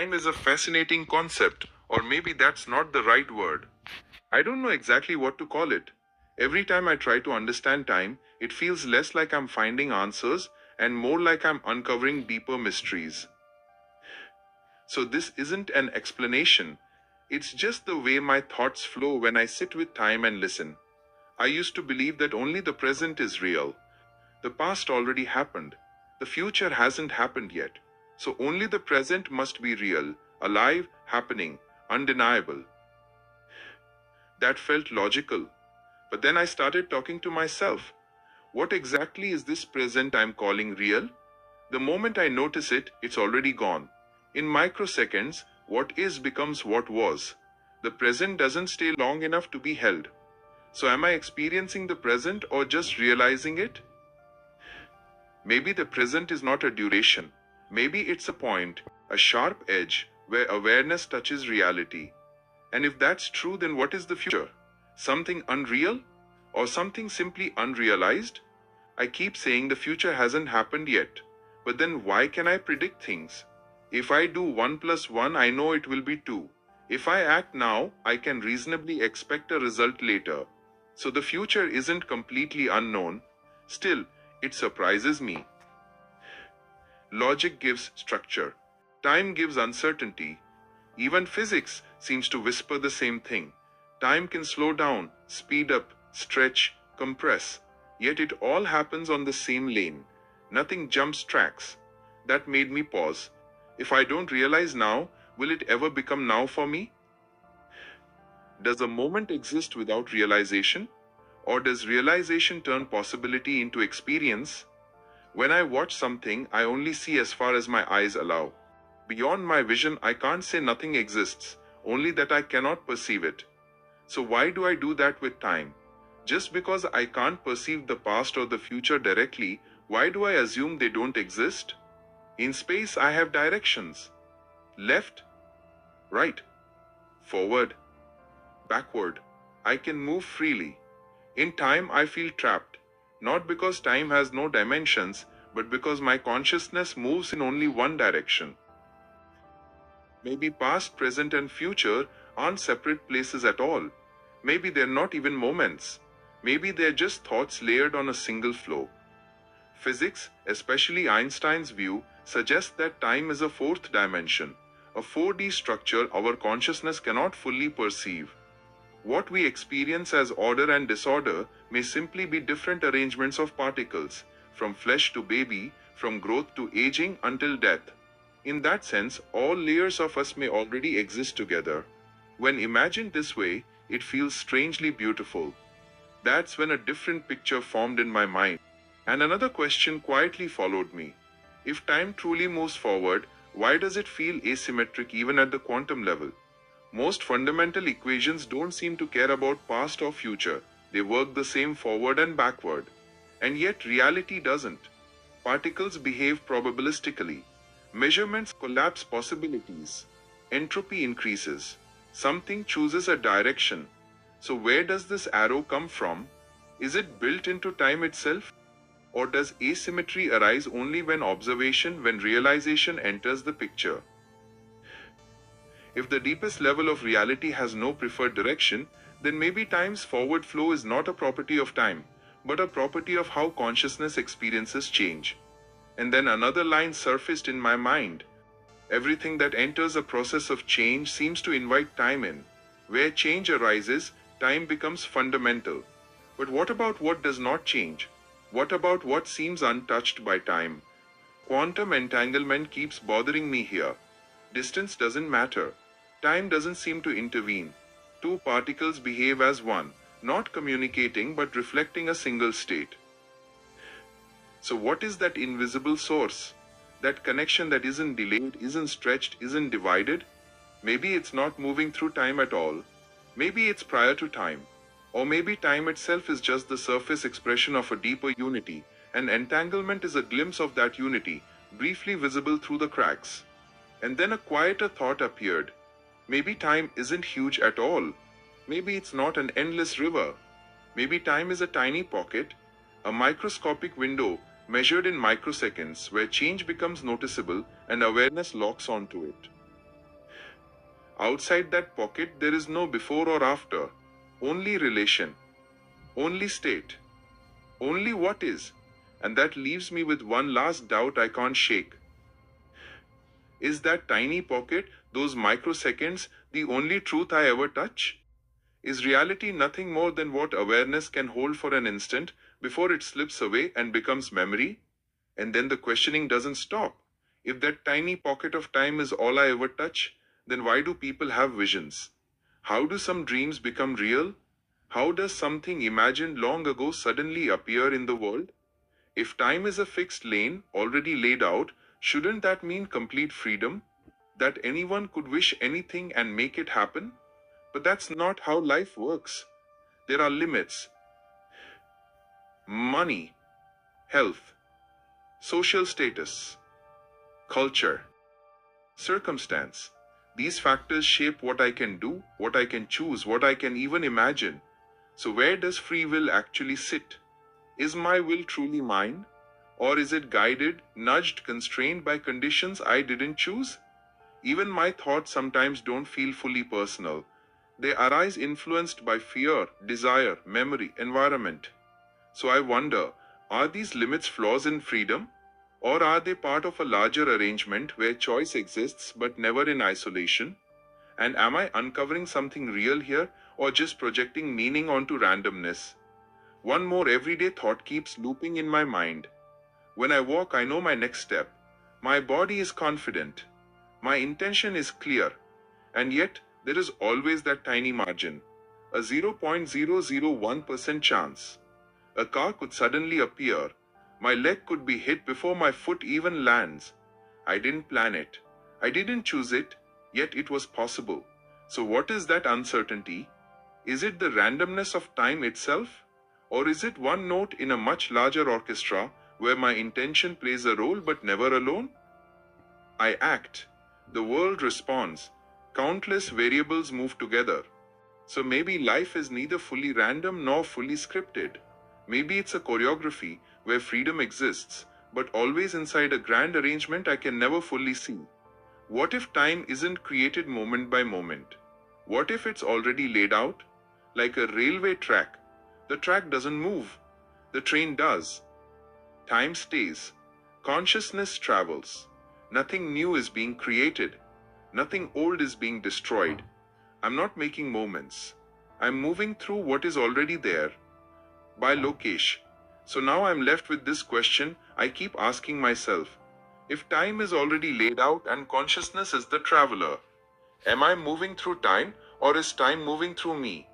Time is a fascinating concept, or maybe that's not the right word. I don't know exactly what to call it. Every time I try to understand time, it feels less like I'm finding answers and more like I'm uncovering deeper mysteries. So, this isn't an explanation, it's just the way my thoughts flow when I sit with time and listen. I used to believe that only the present is real. The past already happened. The future hasn't happened yet. So only the present must be real, alive, happening, undeniable. That felt logical. But then I started talking to myself. What exactly is this present I'm calling real? The moment I notice it, it's already gone. In microseconds, what is becomes what was. The present doesn't stay long enough to be held. So am I experiencing the present or just realizing it? Maybe the present is not a duration. Maybe it's a point, a sharp edge, where awareness touches reality. And if that's true, then what is the future? Something unreal? Or something simply unrealized? I keep saying the future hasn't happened yet. But then why can I predict things? If I do 1 plus 1, I know it will be 2. If I act now, I can reasonably expect a result later. So the future isn't completely unknown. Still, it surprises me. Logic gives structure. Time gives uncertainty. Even physics seems to whisper the same thing. Time can slow down, speed up, stretch, compress. Yet it all happens on the same lane. Nothing jumps tracks. That made me pause. If I don't realize now, will it ever become now for me? Does a moment exist without realization? Or does realization turn possibility into experience? When I watch something, I only see as far as my eyes allow. Beyond my vision, I can't say nothing exists, only that I cannot perceive it. So why do I do that with time? Just because I can't perceive the past or the future directly, why do I assume they don't exist? In space, I have directions. Left, right, forward, backward. I can move freely. In time, I feel trapped. Not because time has no dimensions, but because my consciousness moves in only one direction. Maybe past, present, and future aren't separate places at all. Maybe they're not even moments. Maybe they're just thoughts layered on a single flow. Physics, especially Einstein's view, suggests that time is a fourth dimension, a 4D structure our consciousness cannot fully perceive. What we experience as order and disorder may simply be different arrangements of particles, from flesh to baby, from growth to aging until death. In that sense, all layers of us may already exist together. When imagined this way, it feels strangely beautiful. That's when a different picture formed in my mind. And another question quietly followed me. If time truly moves forward, why does it feel asymmetric even at the quantum level? Most fundamental equations don't seem to care about past or future. They work the same forward and backward. And yet reality doesn't. Particles behave probabilistically. Measurements collapse possibilities. Entropy increases. Something chooses a direction. So where does this arrow come from? Is it built into time itself? Or does asymmetry arise only when observation, when realization enters the picture? If the deepest level of reality has no preferred direction, then maybe time's forward flow is not a property of time, but a property of how consciousness experiences change. And then another line surfaced in my mind. Everything that enters a process of change seems to invite time in. Where change arises, time becomes fundamental. But what about what does not change? What about what seems untouched by time? Quantum entanglement keeps bothering me here. Distance doesn't matter. Time doesn't seem to intervene. Two particles behave as one, not communicating but reflecting a single state. So what is that invisible source? That connection that isn't delayed, isn't stretched, isn't divided? Maybe it's not moving through time at all. Maybe it's prior to time. Or maybe time itself is just the surface expression of a deeper unity, and entanglement is a glimpse of that unity, briefly visible through the cracks. And then a quieter thought appeared. Maybe time isn't huge at all. Maybe it's not an endless river. Maybe time is a tiny pocket, a microscopic window measured in microseconds where change becomes noticeable and awareness locks onto it. Outside that pocket, there is no before or after, only relation, only state, only what is. And that leaves me with one last doubt I can't shake. Is that tiny pocket, those microseconds, the only truth I ever touch? Is reality nothing more than what awareness can hold for an instant before it slips away and becomes memory? And then the questioning doesn't stop. If that tiny pocket of time is all I ever touch, then why do people have visions? How do some dreams become real? How does something imagined long ago suddenly appear in the world? If time is a fixed lane already laid out, shouldn't that mean complete freedom? That anyone could wish anything and make it happen? But that's not how life works. There are limits. Money, health, social status, culture, circumstance. These factors shape what I can do, what I can choose, what I can even imagine. So where does free will actually sit? Is my will truly mine? Or is it guided, nudged, constrained by conditions I didn't choose? Even my thoughts sometimes don't feel fully personal. They arise influenced by fear, desire, memory, environment. So I wonder, are these limits flaws in freedom? Or are they part of a larger arrangement where choice exists but never in isolation? And am I uncovering something real here or just projecting meaning onto randomness? One more everyday thought keeps looping in my mind. When I walk, I know my next step. My body is confident. My intention is clear. And yet, there is always that tiny margin, a 0.001% chance. A car could suddenly appear. My leg could be hit before my foot even lands. I didn't plan it. I didn't choose it, yet it was possible. So what is that uncertainty? Is it the randomness of time itself? Or is it one note in a much larger orchestra where my intention plays a role but never alone? I act. The world responds. Countless variables move together. So maybe life is neither fully random nor fully scripted. Maybe it's a choreography where freedom exists, but always inside a grand arrangement I can never fully see. What if time isn't created moment by moment? What if it's already laid out? Like a railway track. The track doesn't move. The train does. Time stays. Consciousness travels. Nothing new is being created. Nothing old is being destroyed. I'm not making moments. I'm moving through what is already there. By Lokesh. So now I'm left with this question I keep asking myself. If time is already laid out and consciousness is the traveler, am I moving through time or is time moving through me?